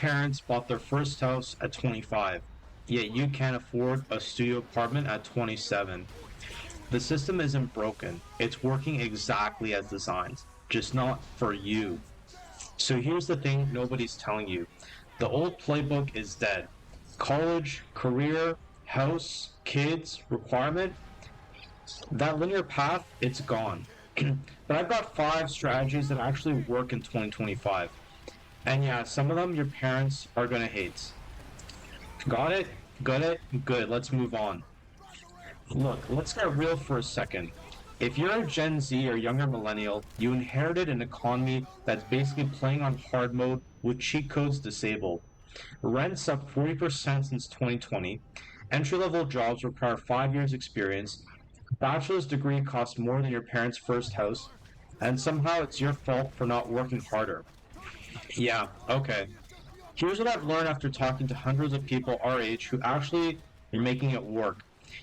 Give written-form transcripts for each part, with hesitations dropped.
Parents bought their first house at 25, yet you can't afford a studio apartment at 27. The system isn't broken. It's working exactly as designed, just not for you. So here's the thing nobody's telling you. The old playbook is dead. College, career, house, kids, requirement, that linear path, it's gone. But I've got 5 strategies that actually work in 2025. And yeah, some of them your parents are gonna hate. Got it? Got it? Good. Let's move on. Look, let's get real for a second. If you're a Gen Z or younger millennial, you inherited an economy that's basically playing on hard mode with cheat codes disabled. Rents up 40% since 2020. Entry level jobs require 5 years experience. Bachelor's degree costs more than your parents' first house. And somehow it's your fault for not working harder. Yeah, okay. Here's what I've learned after talking to hundreds of people our age who actually are making it work.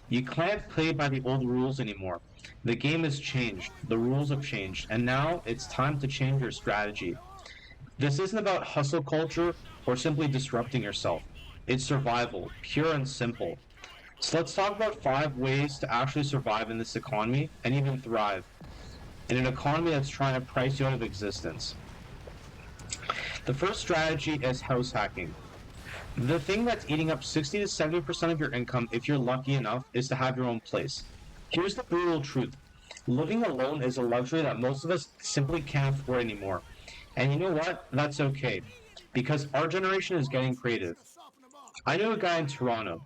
You can't play by the old rules anymore. The game has changed, the rules have changed, and now it's time to change your strategy. This isn't about hustle culture or simply disrupting yourself. It's survival, pure and simple. So let's talk about 5 ways to actually survive in this economy and even thrive in an economy that's trying to price you out of existence. The first strategy is house hacking. The thing that's eating up 60 to 70% of your income, if you're lucky enough, is to have your own place. Here's the brutal truth. Living alone is a luxury that most of us simply can't afford anymore. And you know what? That's okay. Because our generation is getting creative. I know a guy in Toronto.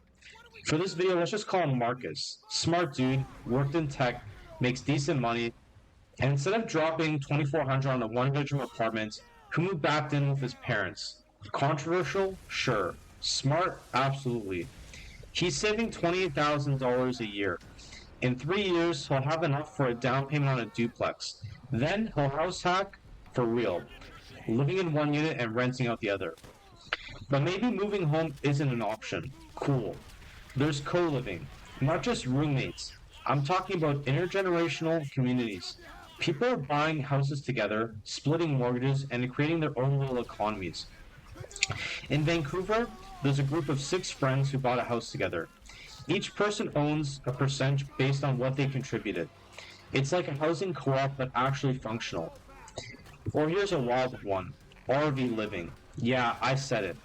For this video, let's just call him Marcus. Smart dude, worked in tech, makes decent money, and instead of dropping 2,400 on a one-bedroom apartment, he moved back in with his parents. Controversial? Sure. Smart? Absolutely. He's saving $28,000 a year. In 3 years, he'll have enough for a down payment on a duplex. Then he'll house hack for real, living in one unit and renting out the other. But maybe moving home isn't an option. Cool. There's co-living, not just roommates. I'm talking about intergenerational communities. People are buying houses together, splitting mortgages, and creating their own little economies. In Vancouver, there's a group of 6 friends who bought a house together. Each person owns a percentage based on what they contributed. It's like a housing co-op but actually functional. Or here's a wild one, RV living. Yeah, I said it.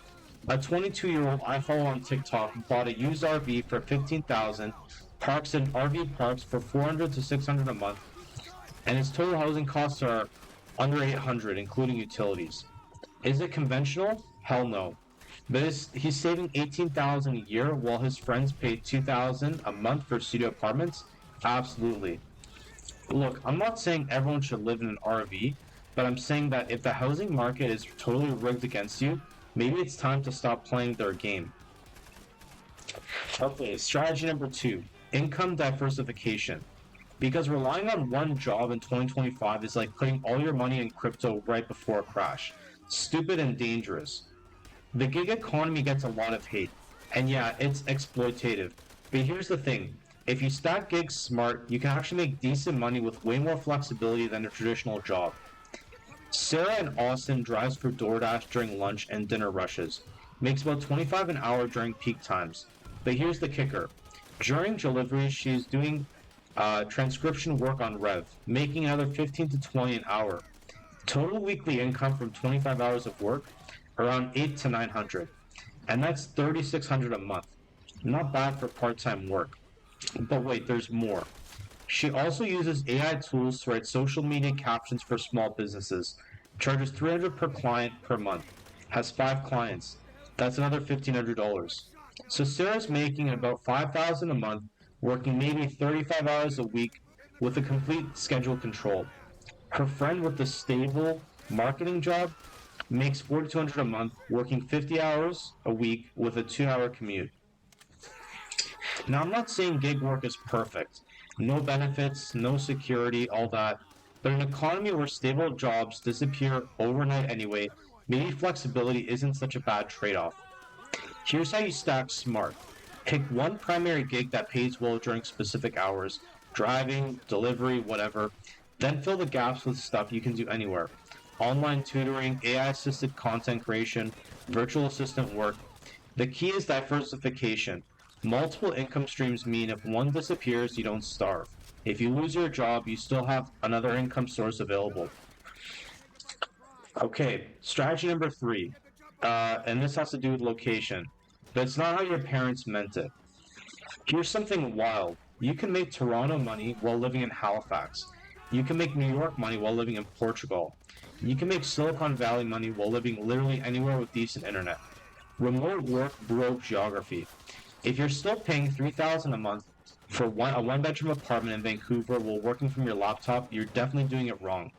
A 22-year-old I follow on TikTok bought a used RV for 15,000, parks in RV parks for 400 to 600 a month, and his total housing costs are under 800, including utilities. Is it conventional? Hell no. But he's saving 18,000 a year while his friends pay 2,000 a month for studio apartments? Absolutely. Look, I'm not saying everyone should live in an RV, but I'm saying that if the housing market is totally rigged against you, maybe it's time to stop playing their game. Okay, strategy number 2, income diversification. Because relying on one job in 2025 is like putting all your money in crypto right before a crash. Stupid and dangerous. The gig economy gets a lot of hate, and yeah, it's exploitative. But here's the thing, if you stack gigs smart, you can actually make decent money with way more flexibility than a traditional job. Sarah in Austin drives for DoorDash during lunch and dinner rushes, makes about 25 an hour during peak times. But here's the kicker. During deliveries, she's doing transcription work on Rev, making another 15 to 20 an hour. Total weekly income from 25 hours of work, around 8 to 900. And that's 3,600 a month. Not bad for part-time work. But wait, there's more. She also uses AI tools to write social media captions for small businesses. Charges 300 per client per month. Has 5 clients. That's another $1,500. So Sarah's making about 5,000 a month, working maybe 35 hours a week with a complete schedule control. Her friend with the stable marketing job makes 4,200 a month, working 50 hours a week with a 2-hour commute. Now, I'm not saying gig work is perfect. No benefits, no security, all that. But in an economy where stable jobs disappear overnight anyway, maybe flexibility isn't such a bad trade-off. Here's how you stack smart. Pick one primary gig that pays well during specific hours, driving, delivery, whatever. Then fill the gaps with stuff you can do anywhere. Online tutoring, AI-assisted content creation, virtual assistant work. The key is diversification. Multiple income streams mean if one disappears, you don't starve. If you lose your job, you still have another income source available. Okay, strategy number three, and this has to do with location. But it's not how your parents meant it. Here's something wild. You can make Toronto money while living in Halifax. You can make New York money while living in Portugal. You can make Silicon Valley money while living literally anywhere with decent internet. Remote work broke geography. If you're still paying $3,000 a month for a one-bedroom apartment in Vancouver while working from your laptop, you're definitely doing it wrong.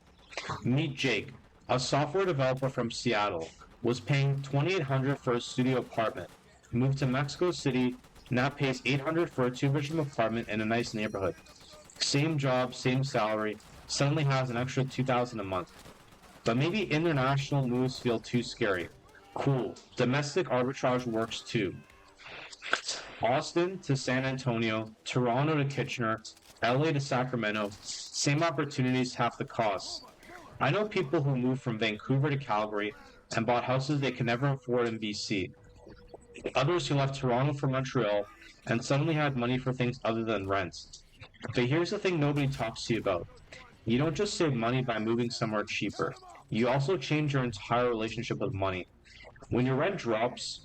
Meet Jake, a software developer from Seattle, was paying $2,800 for a studio apartment, moved to Mexico City, now pays $800 for a two-bedroom apartment in a nice neighborhood. Same job, same salary, suddenly has an extra $2,000 a month. But maybe international moves feel too scary. Cool, domestic arbitrage works too. Austin to San Antonio, Toronto to Kitchener, LA to Sacramento, same opportunities, half the costs. I know people who moved from Vancouver to Calgary and bought houses they could never afford in BC. Others who left Toronto for Montreal and suddenly had money for things other than rent. But here's the thing nobody talks to you about. You don't just save money by moving somewhere cheaper. You also change your entire relationship with money. When your rent drops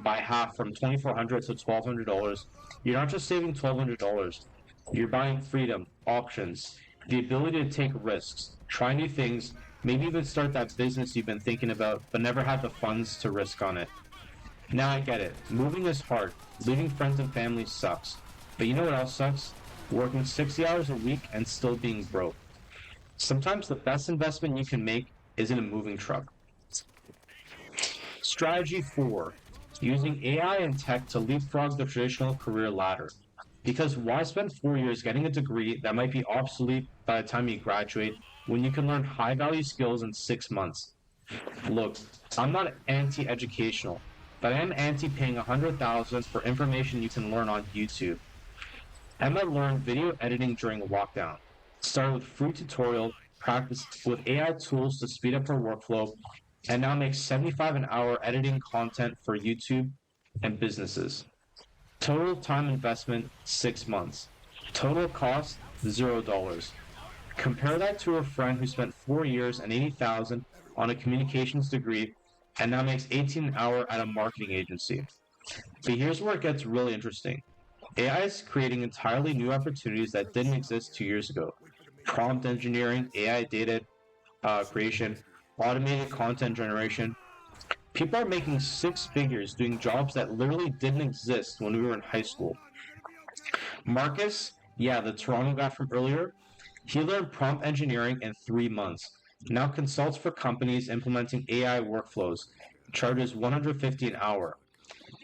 by half from $2,400 to $1,200, you're not just saving $1,200. You're buying freedom, options, the ability to take risks, try new things, maybe even start that business you've been thinking about but never had the funds to risk on it. Now I get it. Moving is hard. Leaving friends and family sucks. But you know what else sucks? Working 60 hours a week and still being broke. Sometimes the best investment you can make is in a moving truck. Strategy 4. Using AI and tech to leapfrog the traditional career ladder. Because why spend 4 years getting a degree that might be obsolete by the time you graduate when you can learn high-value skills in 6 months? Look, I'm not anti-educational, but I am anti-paying $100,000 for information you can learn on YouTube. Emma learned video editing during lockdown. Started with free tutorial, practiced with AI tools to speed up her workflow, and now makes $75 an hour editing content for YouTube and businesses. Total time investment, 6 months. Total cost, $0. Compare that to a friend who spent 4 years and $80,000 on a communications degree and now makes $18 an hour at a marketing agency. But here's where it gets really interesting. AI is creating entirely new opportunities that didn't exist 2 years ago. Prompt engineering, AI data creation, automated content generation. People are making 6 figures doing jobs that literally didn't exist when we were in high school. Marcus, the Toronto guy from earlier, he learned prompt engineering in 3 months. Now consults for companies implementing AI workflows, charges $150 an hour.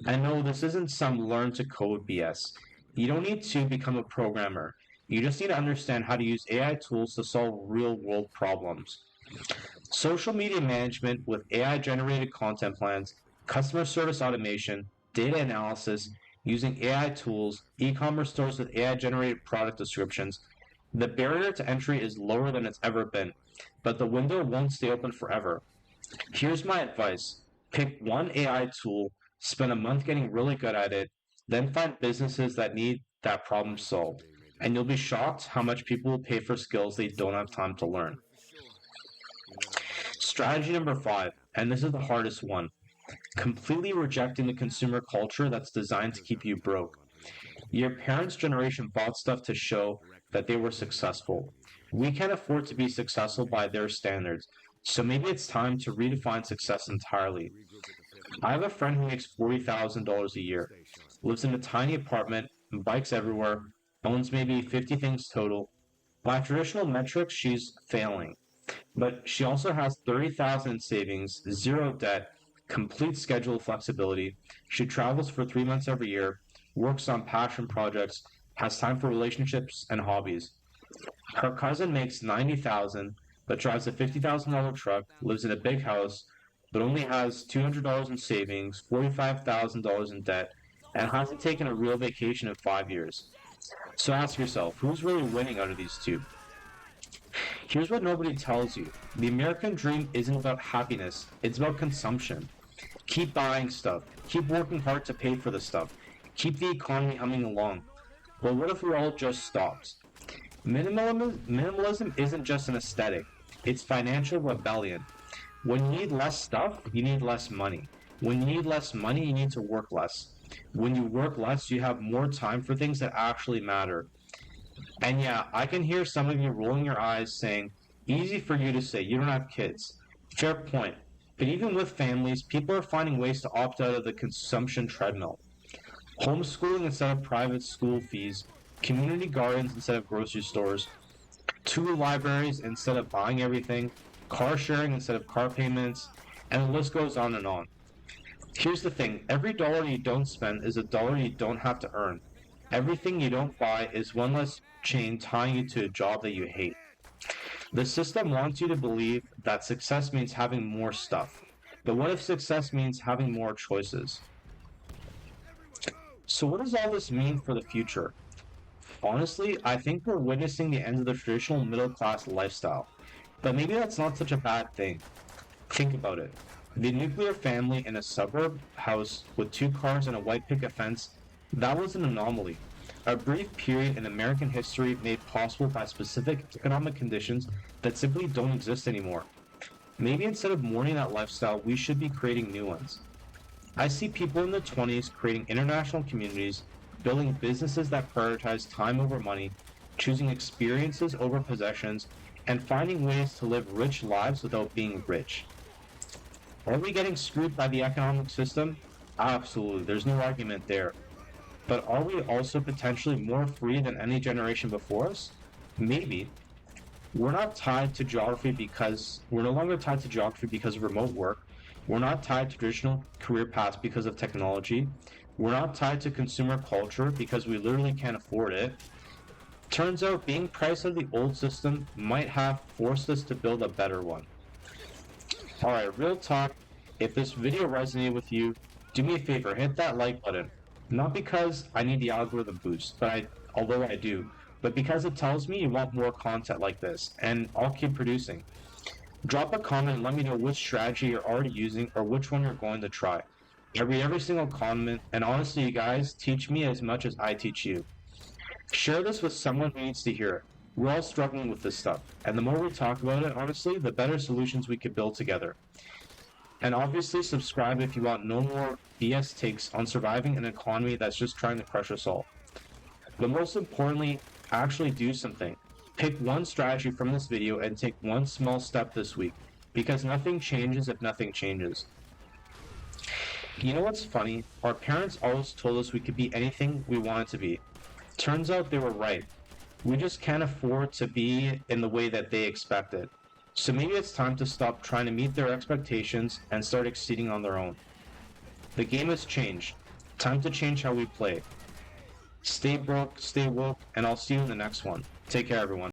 And no, this isn't some learn to code BS. You don't need to become a programmer. You just need to understand how to use AI tools to solve real-world problems. Social media management with AI-generated content plans, customer service automation, data analysis, using AI tools, e-commerce stores with AI-generated product descriptions. The barrier to entry is lower than it's ever been, but the window won't stay open forever. Here's my advice. Pick one AI tool, spend a month getting really good at it, then find businesses that need that problem solved. And you'll be shocked how much people will pay for skills they don't have time to learn. Strategy number 5, and this is the hardest one. Completely rejecting the consumer culture that's designed to keep you broke. Your parents' generation bought stuff to show that they were successful. We can't afford to be successful by their standards, so maybe it's time to redefine success entirely. I have a friend who makes $40,000 a year, lives in a tiny apartment, bikes everywhere, owns maybe 50 things total. By traditional metrics, she's failing. But she also has $30,000 in savings, zero debt, complete schedule flexibility. She travels for 3 months every year, works on passion projects, has time for relationships and hobbies. Her cousin makes $90,000, but drives a $50,000 truck, lives in a big house, but only has $200 in savings, $45,000 in debt, and hasn't taken a real vacation in 5 years. So ask yourself, who's really winning out of these two? Here's what nobody tells you. The American dream isn't about happiness, it's about consumption. Keep buying stuff. Keep working hard to pay for the stuff. Keep the economy humming along. But what if we all just stopped? Minimalism isn't just an aesthetic, it's financial rebellion. When you need less stuff, you need less money. When you need less money, you need to work less. When you work less, you have more time for things that actually matter. And yeah, I can hear some of you rolling your eyes saying, easy for you to say, you don't have kids. Fair point. But even with families, people are finding ways to opt out of the consumption treadmill. Homeschooling instead of private school fees, community gardens instead of grocery stores, tool libraries instead of buying everything, car sharing instead of car payments, and the list goes on and on. Here's the thing, every dollar you don't spend is a dollar you don't have to earn. Everything you don't buy is one less chain tying you to a job that you hate. The system wants you to believe that success means having more stuff. But what if success means having more choices? So what does all this mean for the future? Honestly, I think we're witnessing the end of the traditional middle class lifestyle. But maybe that's not such a bad thing. Think about it. The nuclear family in a suburb house with 2 cars and a white picket fence, that was an anomaly. A brief period in American history made possible by specific economic conditions that simply don't exist anymore. Maybe instead of mourning that lifestyle, we should be creating new ones. I see people in their 20s creating international communities, building businesses that prioritize time over money, choosing experiences over possessions, and finding ways to live rich lives without being rich. Are we getting screwed by the economic system? Absolutely, there's no argument there. But are we also potentially more free than any generation before us? Maybe. We're no longer tied to geography because of remote work. We're not tied to traditional career paths because of technology. We're not tied to consumer culture because we literally can't afford it. Turns out being priced out of the old system might have forced us to build a better one. Alright, real talk, if this video resonated with you, do me a favor, hit that like button. Not because I need the algorithm boost, although I do, but because it tells me you want more content like this, and I'll keep producing. Drop a comment and let me know which strategy you're already using or which one you're going to try. I read every single comment, and honestly, you guys teach me as much as I teach you. Share this with someone who needs to hear it. We're all struggling with this stuff, and the more we talk about it, honestly, the better solutions we could build together. And obviously, subscribe if you want no more BS takes on surviving an economy that's just trying to crush us all. But most importantly, actually do something. Pick one strategy from this video and take one small step this week, because nothing changes if nothing changes. You know what's funny? Our parents always told us we could be anything we wanted to be. Turns out they were right. We just can't afford to be in the way that they expected. So maybe it's time to stop trying to meet their expectations and start exceeding on their own. The game has changed. Time to change how we play. Stay broke, stay woke, and I'll see you in the next one. Take care, everyone.